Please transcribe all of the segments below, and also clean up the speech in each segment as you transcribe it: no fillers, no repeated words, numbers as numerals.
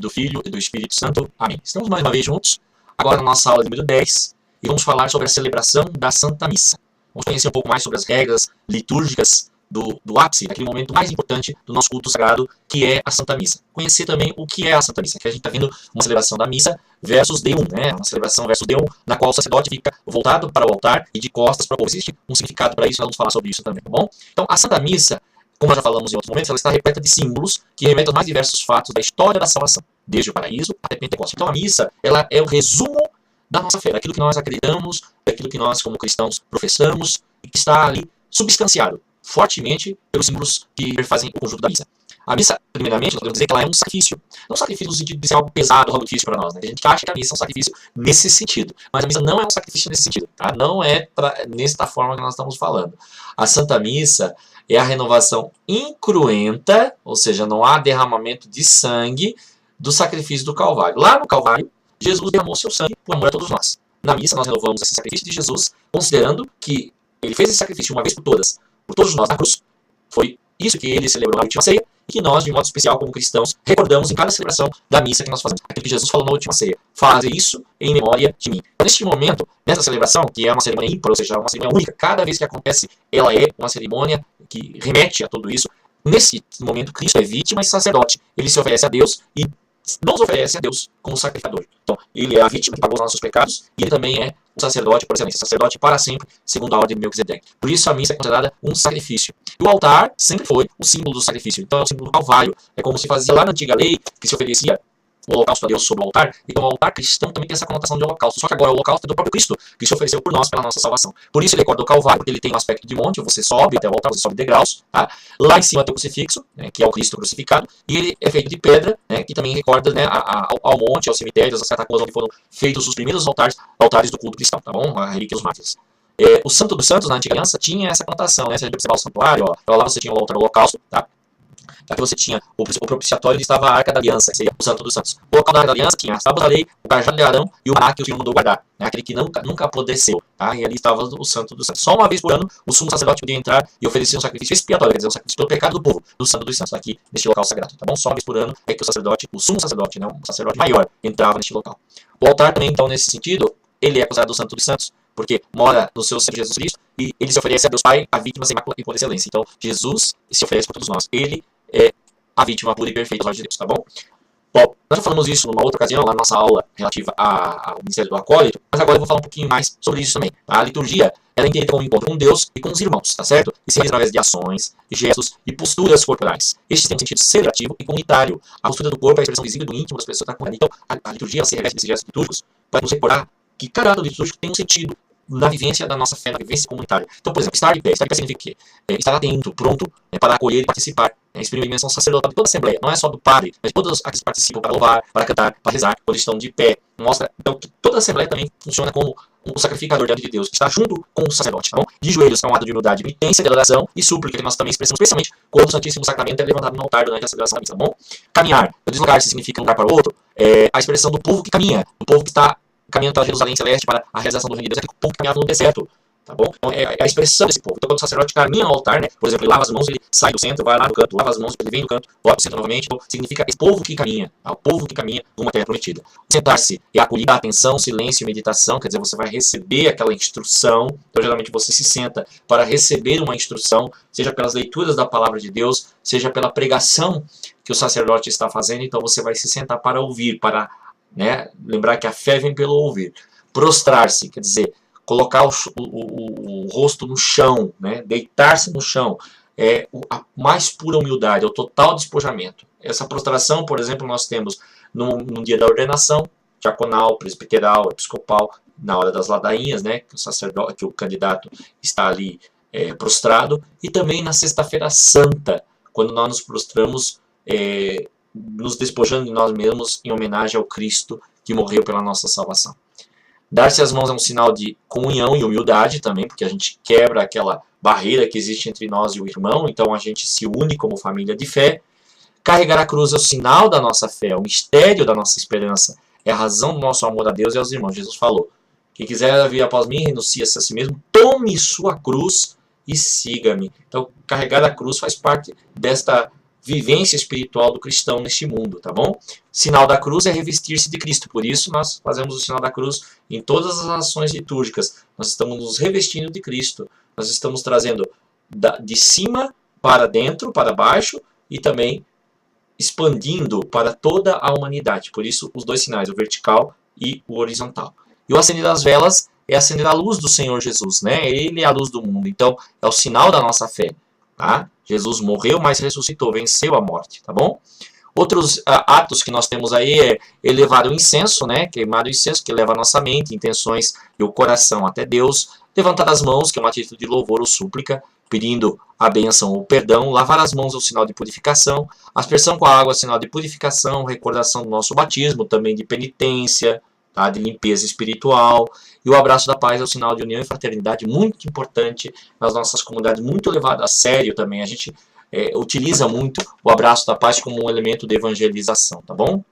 do Filho e do Espírito Santo. Amém. Estamos mais uma vez juntos, agora na nossa aula número 10, e vamos falar sobre a celebração da Santa Missa. Vamos conhecer um pouco mais sobre as regras litúrgicas do ápice, daquele momento mais importante do nosso culto sagrado, que é a Santa Missa. Conhecer também o que é a Santa Missa, que a gente está vendo uma celebração da missa versus Deum, né? Uma celebração versus Deum, na qual o sacerdote fica voltado para o altar e de costas para o povo. Existe um significado para isso, nós vamos falar sobre isso também, tá bom? Então, a Santa Missa, como nós já falamos em outros momentos, ela está repleta de símbolos que remetem aos mais diversos fatos da história da salvação, desde o paraíso até Pentecostes. Então, a missa, ela é o resumo da nossa fé, daquilo que nós acreditamos, daquilo que nós, como cristãos, professamos, e que está ali substanciado fortemente pelos símbolos que perfazem o conjunto da missa. A missa, primeiramente, nós podemos dizer que ela é um sacrifício. Não um sacrifício no sentido de ser algo pesado, algo difícil para nós, né? A gente acha que a missa é um sacrifício nesse sentido. Mas a missa não é um sacrifício nesse sentido, tá? Não é nesta forma que nós estamos falando. A Santa Missa é a renovação incruenta, ou seja, não há derramamento de sangue do sacrifício do Calvário. Lá no Calvário, Jesus derramou seu sangue por amor a todos nós. Na missa, nós renovamos esse sacrifício de Jesus, considerando que ele fez esse sacrifício uma vez por todos nós na cruz. Foi isso que ele celebrou na última ceia e que nós, de modo especial, como cristãos, recordamos em cada celebração da missa que nós fazemos. Aquilo que Jesus falou na última ceia: faze isso em memória de mim. Então, neste momento, nessa celebração, que é uma cerimônia ímpar, ou seja, uma cerimônia única, cada vez que acontece, ela é uma cerimônia que remete a tudo isso. Nesse momento, Cristo é vítima e sacerdote. Ele se oferece a Deus e nos oferece a Deus como sacrificador. Então, ele é a vítima que pagou os nossos pecados e ele também é o sacerdote por excelência, sacerdote para sempre, segundo a ordem de Melquisedeque. Por isso a missa é considerada um sacrifício. E o altar sempre foi o símbolo do sacrifício. Então é o símbolo do Calvário. É como se fazia lá na antiga lei, que se oferecia o holocausto a Deus sobre o altar. Então o altar cristão também tem essa conotação de holocausto. Só que agora o holocausto é do próprio Cristo, que se ofereceu por nós pela nossa salvação. Por isso ele recorda o Calvário, porque ele tem um aspecto de monte, você sobe até o altar, você sobe degraus, tá? Lá em cima tem o crucifixo, né, que é o Cristo crucificado, e ele é feito de pedra, né, que também recorda, né, ao monte, aos cemitérios, às catacumbas onde foram feitos os primeiros altares do culto cristão, tá bom? A relíquia dos mártires. O Santo dos Santos, na Antiga Aliança, tinha essa conotação, né? Se a gente observar o santuário, ó, lá você tinha o altar do holocausto, tá? Aqui você tinha o propiciatório e estava a Arca da Aliança, que seria o Santo dos Santos. O local da Arca da Aliança tinha as tábuas da lei, o cajado de Arão e o maná que o Senhor mandou guardar, né? Aquele que nunca apodreceu, tá? E ali estava o Santo dos Santos. Só uma vez por ano o sumo sacerdote podia entrar e oferecer um sacrifício expiatório, quer dizer, um sacrifício pelo pecado do povo, do Santo dos Santos, aqui neste local sagrado, tá bom? Só uma vez por ano é que o sumo sacerdote, né, um sacerdote maior, entrava neste local. O altar também, então, nesse sentido, ele é considerado o Santo dos Santos, porque mora no seu Senhor Jesus Cristo e ele se oferece a Deus Pai, a vítima sem mácula e por excelência. Então, Jesus se oferece por todos nós. Ele é a vítima pura e perfeita aos olhos de Deus, tá bom? Bom, nós já falamos isso numa outra ocasião, lá na nossa aula relativa ao ministério do acólito, mas agora eu vou falar um pouquinho mais sobre isso também. A liturgia, ela é entendida como um encontro com Deus e com os irmãos, tá certo? E se realiza através de ações, gestos e posturas corporais. Estes têm um sentido celebrativo e comunitário. A postura do corpo é a expressão visível do íntimo das pessoas que estão com ela. Então, a liturgia se reveste desses gestos litúrgicos para nos recordar que cada ato litúrgico tem um sentido na vivência da nossa fé, na vivência comunitária. Então, por exemplo, estar de pé significa o quê? Estar atento, pronto, para acolher e participar. Exprime a dimensão sacerdotal de toda a Assembleia, não é só do padre, mas de todos aqueles que participam para louvar, para cantar, para rezar, quando estão de pé. Mostra então, que toda a Assembleia também funciona como um sacrificador diante de Deus, que está junto com o sacerdote. Tá bom? De joelhos é um ato de humildade, penitência, de adoração e súplica, que nós também expressamos, especialmente quando o Santíssimo Sacramento é levantado no altar durante a celebração da missa. Tá bom? Caminhar, deslocar-se significa um lugar para o outro, a expressão do povo que caminha, do povo que está caminhando para Jerusalém Celeste, para a realização do reino de Deus, é aquele povo que caminhava no deserto. Tá bom? Então, é a expressão desse povo. Então, quando o sacerdote caminha no altar, né? Por exemplo, ele lava as mãos, ele sai do centro, vai lá no canto, lava as mãos, ele vem do canto, volta pro centro novamente. Então, significa esse povo que caminha, tá? O povo que caminha rumo à terra prometida. Sentar-se é acolhida, atenção, silêncio e meditação, quer dizer, você vai receber aquela instrução. Então, geralmente, você se senta para receber uma instrução, seja pelas leituras da palavra de Deus, seja pela pregação que o sacerdote está fazendo. Então, você vai se sentar para ouvir, para, né, lembrar que a fé vem pelo ouvir. Prostrar-se, quer dizer, colocar o rosto no chão, né? Deitar-se no chão, é a mais pura humildade, é o total despojamento. Essa prostração, por exemplo, nós temos no dia da ordenação, diaconal, presbiteral, episcopal, na hora das ladainhas, né? Que o sacerdote, que o candidato está ali prostrado, e também na Sexta-feira Santa, quando nós nos prostramos, nos despojando de nós mesmos em homenagem ao Cristo que morreu pela nossa salvação. Dar-se as mãos é um sinal de comunhão e humildade também, porque a gente quebra aquela barreira que existe entre nós e o irmão, então a gente se une como família de fé. Carregar a cruz é o sinal da nossa fé, é o mistério da nossa esperança, é a razão do nosso amor a Deus e aos irmãos. Jesus falou: quem quiser vir após mim, renuncie-se a si mesmo, tome sua cruz e siga-me. Então, carregar a cruz faz parte desta vivência espiritual do cristão neste mundo, tá bom? Sinal da cruz é revestir-se de Cristo, por isso nós fazemos o sinal da cruz em todas as ações litúrgicas. Nós estamos nos revestindo de Cristo, nós estamos trazendo de cima para dentro, para baixo, e também expandindo para toda a humanidade. Por isso, os dois sinais, o vertical e o horizontal. E o acender das velas é acender a luz do Senhor Jesus, né? Ele é a luz do mundo. Então, é o sinal da nossa fé, tá? Jesus morreu, mas ressuscitou, venceu a morte, tá bom? Outros atos que nós temos aí é elevar o incenso, né? Queimar o incenso, que leva a nossa mente, intenções e o coração até Deus. Levantar as mãos, que é uma atitude de louvor ou súplica, pedindo a bênção ou perdão. Lavar as mãos é o sinal de purificação. Aspersão com a água é o sinal de purificação, recordação do nosso batismo, também de penitência, tá? De limpeza espiritual. E o abraço da paz é o sinal de união e fraternidade, muito importante nas nossas comunidades, muito levado a sério também. A gente utiliza muito o abraço da paz como um elemento de evangelização, tá bom?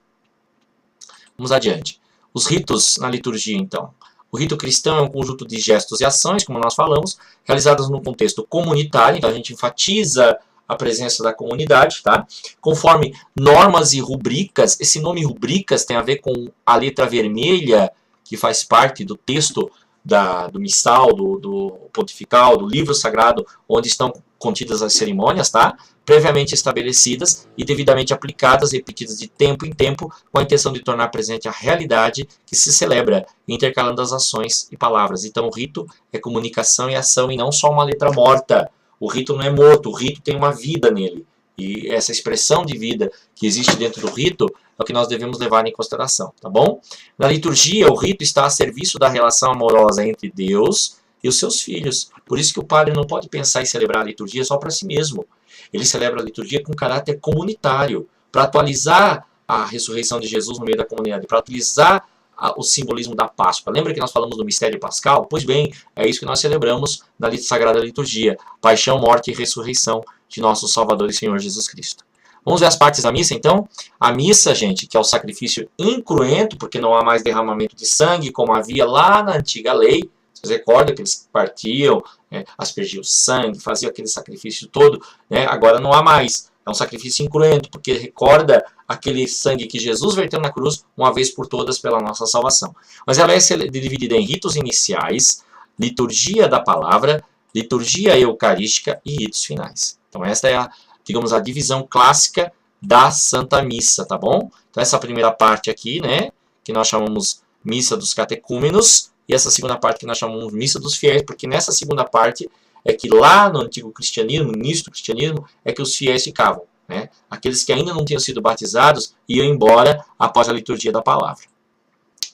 Vamos adiante. Os ritos na liturgia, então. O rito cristão é um conjunto de gestos e ações, como nós falamos, realizadas no contexto comunitário, então a gente enfatiza a presença da comunidade, tá? Conforme normas e rubricas. Esse nome rubricas tem a ver com a letra vermelha, que faz parte do texto do missal, do pontifical, do livro sagrado, onde estão contidas as cerimônias, tá? Previamente estabelecidas e devidamente aplicadas, repetidas de tempo em tempo, com a intenção de tornar presente a realidade que se celebra, intercalando as ações e palavras. Então o rito é comunicação e ação, e não só uma letra morta. O rito não é morto, o rito tem uma vida nele. E essa expressão de vida que existe dentro do rito é o que nós devemos levar em consideração, tá bom? Na liturgia, o rito está a serviço da relação amorosa entre Deus e os seus filhos. Por isso que o padre não pode pensar em celebrar a liturgia só para si mesmo. Ele celebra a liturgia com caráter comunitário, para atualizar a ressurreição de Jesus no meio da comunidade, para atualizar o simbolismo da Páscoa. Lembra que nós falamos do mistério pascal? Pois bem, é isso que nós celebramos na Sagrada Liturgia. Paixão, morte e ressurreição de nosso Salvador e Senhor Jesus Cristo. Vamos ver as partes da missa, então? A missa, gente, que é o sacrifício incruento, porque não há mais derramamento de sangue, como havia lá na antiga lei. Vocês recordam que eles partiam, aspergiam sangue, faziam aquele sacrifício todo, né? Agora não há mais. É um sacrifício incruento, porque recorda aquele sangue que Jesus verteu na cruz uma vez por todas pela nossa salvação. Mas ela é dividida em ritos iniciais, liturgia da palavra, liturgia eucarística e ritos finais. Então esta é digamos, a divisão clássica da Santa Missa, tá bom? Então essa primeira parte aqui, né, que nós chamamos Missa dos Catecúmenos, e essa segunda parte que nós chamamos Missa dos Fiéis, porque nessa segunda parte é que lá no antigo cristianismo, no início do cristianismo, é que os fiéis ficavam, né? Aqueles que ainda não tinham sido batizados iam embora após a liturgia da palavra.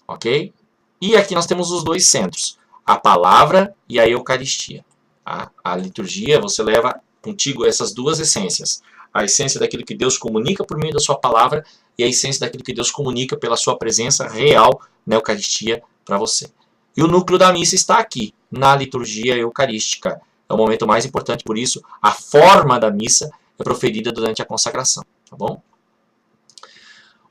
Ok? E aqui nós temos os dois centros, a palavra e a Eucaristia. Tá? A liturgia, você leva contigo essas duas essências. A essência daquilo que Deus comunica por meio da sua palavra e a essência daquilo que Deus comunica pela sua presença real na Eucaristia para você. E o núcleo da missa está aqui, na liturgia eucarística. É o momento mais importante, por isso, a forma da missa é proferida durante a consagração, tá bom?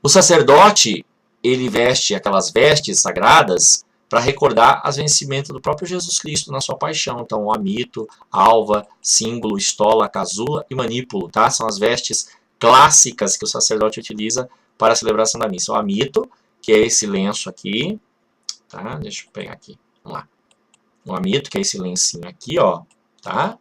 O sacerdote, ele veste aquelas vestes sagradas para recordar as vencimentos do próprio Jesus Cristo na sua paixão. Então, o amito, alva, símbolo, estola, casula e manípulo, tá? São as vestes clássicas que o sacerdote utiliza para a celebração da missa. O amito, que é esse lenço aqui, tá? Deixa eu pegar aqui, vamos lá. O amito, que é esse lencinho aqui, ó, tá?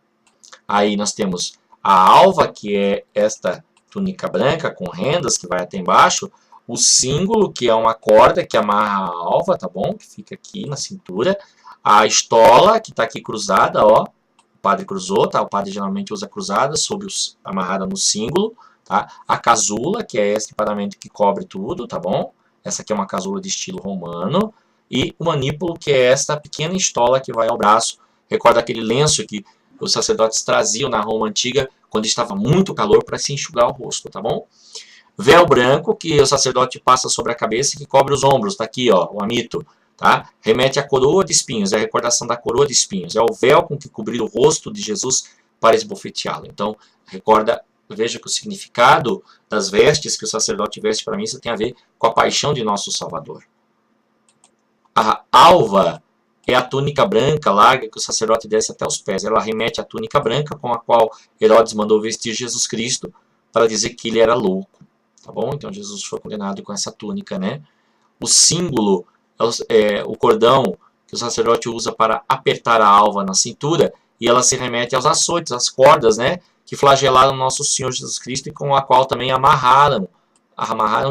Aí nós temos a alva, que é esta túnica branca com rendas que vai até embaixo. O símbolo, que é uma corda que amarra a alva, tá bom? Que fica aqui na cintura. A estola, que está aqui cruzada, ó. O padre cruzou, tá? O padre geralmente usa cruzada, amarrada no símbolo, tá? A casula, que é esse paramento que cobre tudo, tá bom? Essa aqui é uma casula de estilo romano. E o manípulo, que é esta pequena estola que vai ao braço. Recorda aquele lenço que os sacerdotes traziam na Roma antiga quando estava muito calor para se enxugar o rosto, tá bom? Véu branco, que o sacerdote passa sobre a cabeça e que cobre os ombros, tá aqui, ó, o amito, tá? Remete à coroa de espinhos, é a recordação da coroa de espinhos. É o véu com que cobrir o rosto de Jesus para esbofeteá-lo. Então, recorda, veja que o significado das vestes que o sacerdote veste para a missa tem a ver com a paixão de nosso Salvador. A alva é a túnica branca larga que o sacerdote desce até os pés. Ela remete à túnica branca com a qual Herodes mandou vestir Jesus Cristo para dizer que ele era louco, tá bom? Então Jesus foi condenado com essa túnica, né? O símbolo, o cordão que o sacerdote usa para apertar a alva na cintura, e ela se remete aos açoites, às cordas, né? Que flagelaram nosso Senhor Jesus Cristo e com a qual também amarraram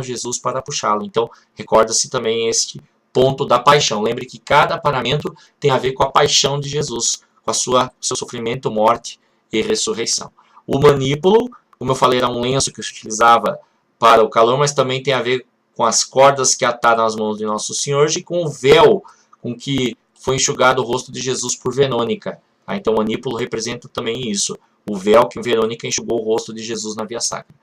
Jesus para puxá-lo. Então, recorda-se também este ponto da paixão. Lembre que cada paramento tem a ver com a paixão de Jesus, com a seu sofrimento, morte e ressurreição. O manípulo, como eu falei, era um lenço que se utilizava para o calor, mas também tem a ver com as cordas que ataram as mãos de Nosso Senhor e com o véu com que foi enxugado o rosto de Jesus por Verônica. Então o manípulo representa também isso, o véu que Verônica enxugou o rosto de Jesus na Via Sacra.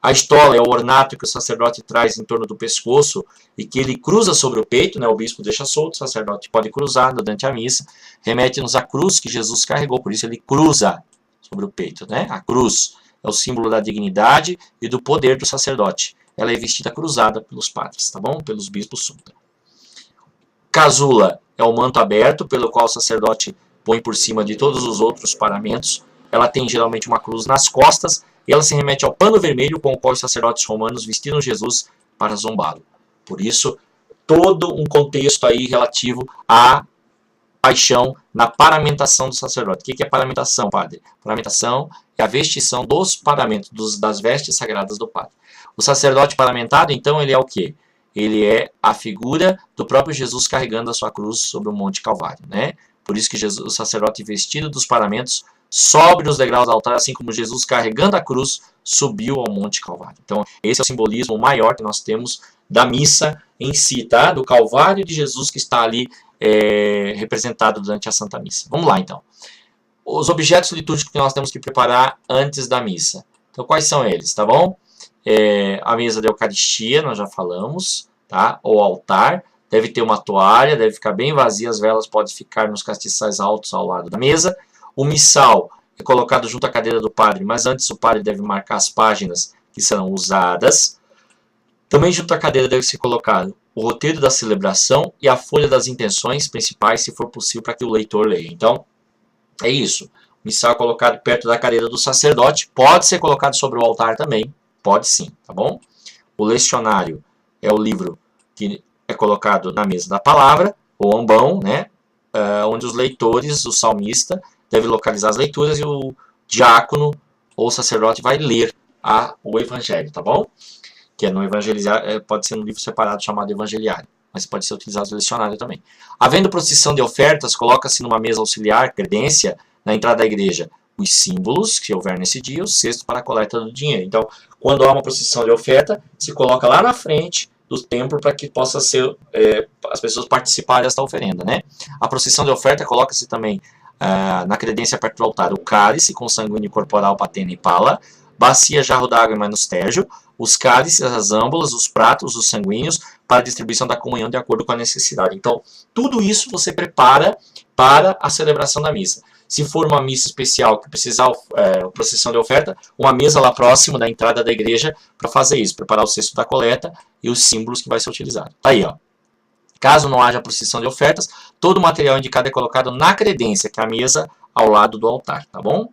A estola é o ornato que o sacerdote traz em torno do pescoço e que ele cruza sobre o peito, né? O bispo deixa solto, o sacerdote pode cruzar durante a missa, remete-nos à cruz que Jesus carregou, por isso ele cruza sobre o peito, né? A cruz é o símbolo da dignidade e do poder do sacerdote. Ela é vestida cruzada pelos padres, tá bom? Pelos bispos sunta. Casula é o manto aberto pelo qual o sacerdote põe por cima de todos os outros paramentos. Ela tem geralmente uma cruz nas costas e ela se remete ao pano vermelho com o qual os sacerdotes romanos vestiram Jesus para zombá-lo. Por isso, todo um contexto aí relativo à paixão na paramentação do sacerdote. O que é paramentação, padre? Paramentação é a vestição dos paramentos, das vestes sagradas do padre. O sacerdote paramentado, então, ele é o quê? Ele é a figura do próprio Jesus carregando a sua cruz sobre o Monte Calvário, né? Por isso que Jesus, o sacerdote vestido dos paramentos, sobe nos degraus do altar, assim como Jesus carregando a cruz, subiu ao Monte Calvário. Então, esse é o simbolismo maior que nós temos da missa em si, tá? Do Calvário de Jesus que está ali representado durante a Santa Missa. Vamos lá, então. Os objetos litúrgicos que nós temos que preparar antes da missa. Então, quais são eles, tá bom? A mesa da Eucaristia, nós já falamos, tá? O altar, deve ter uma toalha, deve ficar bem vazia, as velas podem ficar nos castiçais altos ao lado da mesa. O missal é colocado junto à cadeira do padre, mas antes o padre deve marcar as páginas que serão usadas. Também junto à cadeira deve ser colocado o roteiro da celebração e a folha das intenções principais, se for possível, para que o leitor leia. Então, é isso. O missal é colocado perto da cadeira do sacerdote, pode ser colocado sobre o altar também, pode sim, tá bom? O lecionário é o livro que é colocado na mesa da palavra, o ambão, né? Onde os leitores, o salmista, deve localizar as leituras e o diácono ou sacerdote vai ler o evangelho, tá bom? Que é no evangelizar, pode ser um livro separado chamado evangeliário, mas pode ser utilizado no lecionário também. Havendo procissão de ofertas, coloca-se numa mesa auxiliar, credência, na entrada da igreja, os símbolos que houver nesse dia, o cesto para a coleta do dinheiro. Então, quando há uma procissão de oferta, se coloca lá na frente do templo para que possa ser as pessoas participarem desta oferenda, né? A procissão de oferta coloca-se também na credência perto do altar o cálice com sanguíneo corporal, patena e pala, bacia, jarro d'água e manustério, os cálices, as âmbulas, os pratos, os sanguíneos, para a distribuição da comunhão de acordo com a necessidade. Então, tudo isso você prepara para a celebração da missa. Se for uma missa especial que precisar procissão de oferta, uma mesa lá próximo da entrada da igreja para fazer isso, preparar o cesto da coleta e os símbolos que vai ser utilizado. Aí, ó. Caso não haja procissão de ofertas, todo o material indicado é colocado na credência, que é a mesa ao lado do altar, tá bom?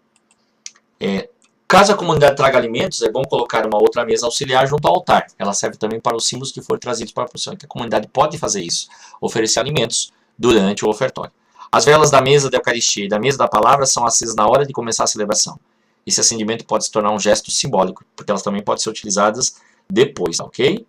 Caso a comunidade traga alimentos, é bom colocar uma outra mesa auxiliar junto ao altar. Ela serve também para os símbolos que forem trazidos para a procissão, que a comunidade pode fazer isso, oferecer alimentos durante o ofertório. As velas da mesa da Eucaristia e da mesa da palavra são acesas na hora de começar a celebração. Esse acendimento pode se tornar um gesto simbólico, porque elas também podem ser utilizadas depois, ok?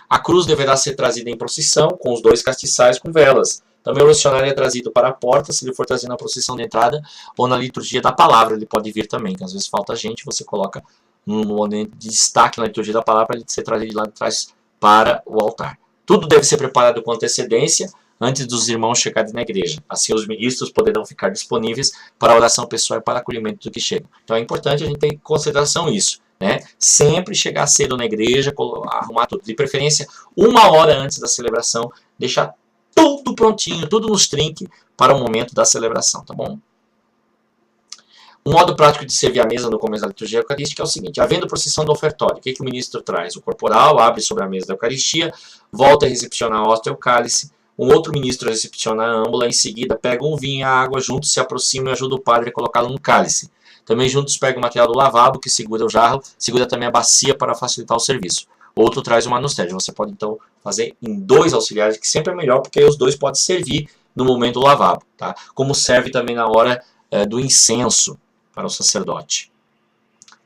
A cruz deverá ser trazida em procissão, com os 2 castiçais com velas. Também o lecionário é trazido para a porta, se ele for trazido na procissão de entrada ou na liturgia da palavra, ele pode vir também, que às vezes falta gente, você coloca no momento de destaque na liturgia da palavra para ele ser trazido de lá de trás para o altar. Tudo deve ser preparado com antecedência, antes dos irmãos chegarem na igreja. Assim os ministros poderão ficar disponíveis para a oração pessoal e para acolhimento do que chega. Então é importante a gente ter em consideração isso, né? Sempre chegar cedo na igreja, arrumar tudo. De preferência, 1 hora antes da celebração, deixar tudo prontinho, tudo nos trinques para o momento da celebração, tá bom? Um modo prático de servir a mesa no começo da liturgia eucarística é o seguinte: havendo procissão do ofertório, o que o ministro traz? O corporal abre sobre a mesa da Eucaristia, volta a recepcionar a hóstia e o cálice, Um outro ministro recepciona a âmbula, em seguida pega um vinho e a água juntos, se aproxima e ajuda o padre a colocá-lo no cálice. Também juntos pega o material do lavabo, que segura o jarro, segura também a bacia para facilitar o serviço. Outro traz uma nostégia. Você pode então fazer em 2 auxiliares, que sempre é melhor, porque aí os 2 podem servir no momento do lavabo, tá? Como serve também na hora do incenso para o sacerdote.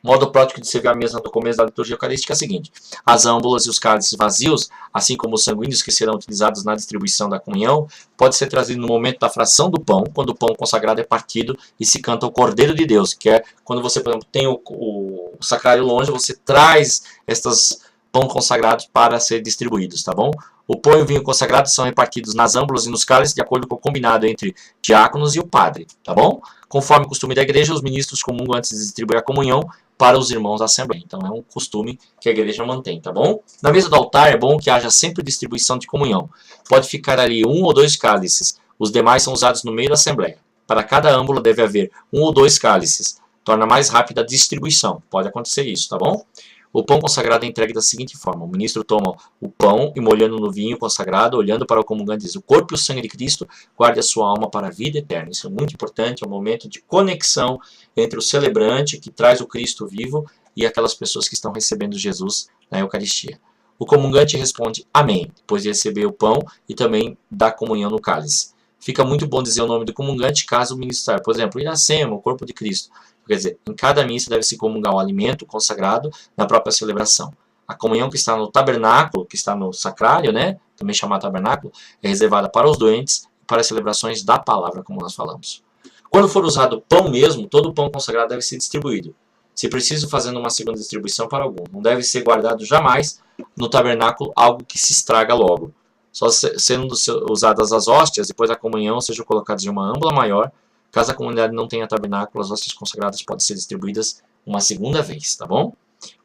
O modo prático de servir a mesa no começo da liturgia eucarística é o seguinte: as âmbulas e os cálices vazios, assim como os sanguíneos que serão utilizados na distribuição da comunhão, pode ser trazido no momento da fração do pão, quando o pão consagrado é partido e se canta o Cordeiro de Deus, que é quando você, por exemplo, tem o sacrário longe, você traz estes pão consagrados para ser distribuídos, tá bom? O pão e o vinho consagrados são repartidos nas âmbulas e nos cálices de acordo com o combinado entre diáconos e o padre, tá bom? Conforme o costume da igreja, os ministros comungam antes de distribuir a comunhão para os irmãos da Assembleia. Então é um costume que a igreja mantém, tá bom? Na mesa do altar é bom que haja sempre distribuição de comunhão. Pode ficar ali 1 ou 2 cálices, os demais são usados no meio da Assembleia. Para cada âmbula deve haver 1 ou 2 cálices, torna mais rápida a distribuição, pode acontecer isso, tá bom? O pão consagrado é entregue da seguinte forma: o ministro toma o pão e, molhando no vinho consagrado, olhando para o comungante, diz: o corpo e o sangue de Cristo, guarde a sua alma para a vida eterna. Isso é muito importante, é um momento de conexão entre o celebrante, que traz o Cristo vivo, e aquelas pessoas que estão recebendo Jesus na Eucaristia. O comungante responde amém, depois de receber o pão e também da comunhão no cálice. Fica muito bom dizer o nome do comungante caso o ministrar, por exemplo, Iracema, o corpo de Cristo. Quer dizer, em cada missa deve-se comungar o alimento consagrado na própria celebração. A comunhão que está no tabernáculo, que está no sacrário, né, também chamado tabernáculo, é reservada para os doentes e para as celebrações da palavra, como nós falamos. Quando for usado pão mesmo, todo o pão consagrado deve ser distribuído. Se preciso, fazendo uma segunda distribuição para algum. Não deve ser guardado jamais no tabernáculo algo que se estraga logo. Só sendo usadas as hóstias, depois da comunhão, sejam colocadas em uma âmbula maior. Caso a comunidade não tenha tabernáculo, as hóstias consagradas podem ser distribuídas uma segunda vez, tá bom?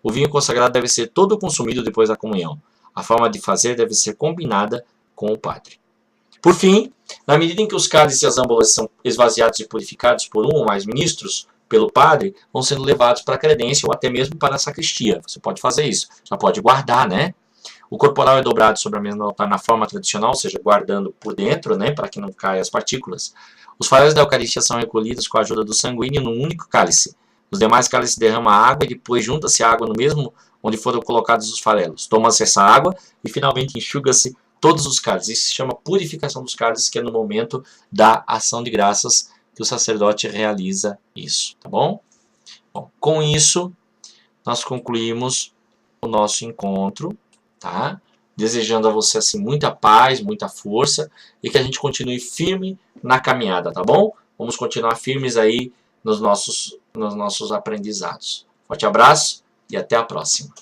O vinho consagrado deve ser todo consumido depois da comunhão. A forma de fazer deve ser combinada com o padre. Por fim, na medida em que os cálices e as âmbulas são esvaziados e purificados por um ou mais ministros, pelo padre, vão sendo levados para a credência ou até mesmo para a sacristia. Você pode fazer isso, só pode guardar, né? O corporal é dobrado sobre a mesa do altar na forma tradicional, ou seja, guardando por dentro, né, para que não caia as partículas. Os faréis da Eucaristia são recolhidos com a ajuda do sanguíneo num único cálice. Os demais cálices derramam a água e depois junta-se a água no mesmo onde foram colocados os farelos. Toma-se essa água e finalmente enxuga-se todos os cálices. Isso se chama purificação dos cálices, que é no momento da ação de graças que o sacerdote realiza isso, tá bom? Bom, com isso, nós concluímos o nosso encontro, tá? Desejando a você assim muita paz, muita força e que a gente continue firme na caminhada, tá bom? Vamos continuar firmes aí nos nossos aprendizados. Forte abraço e até a próxima.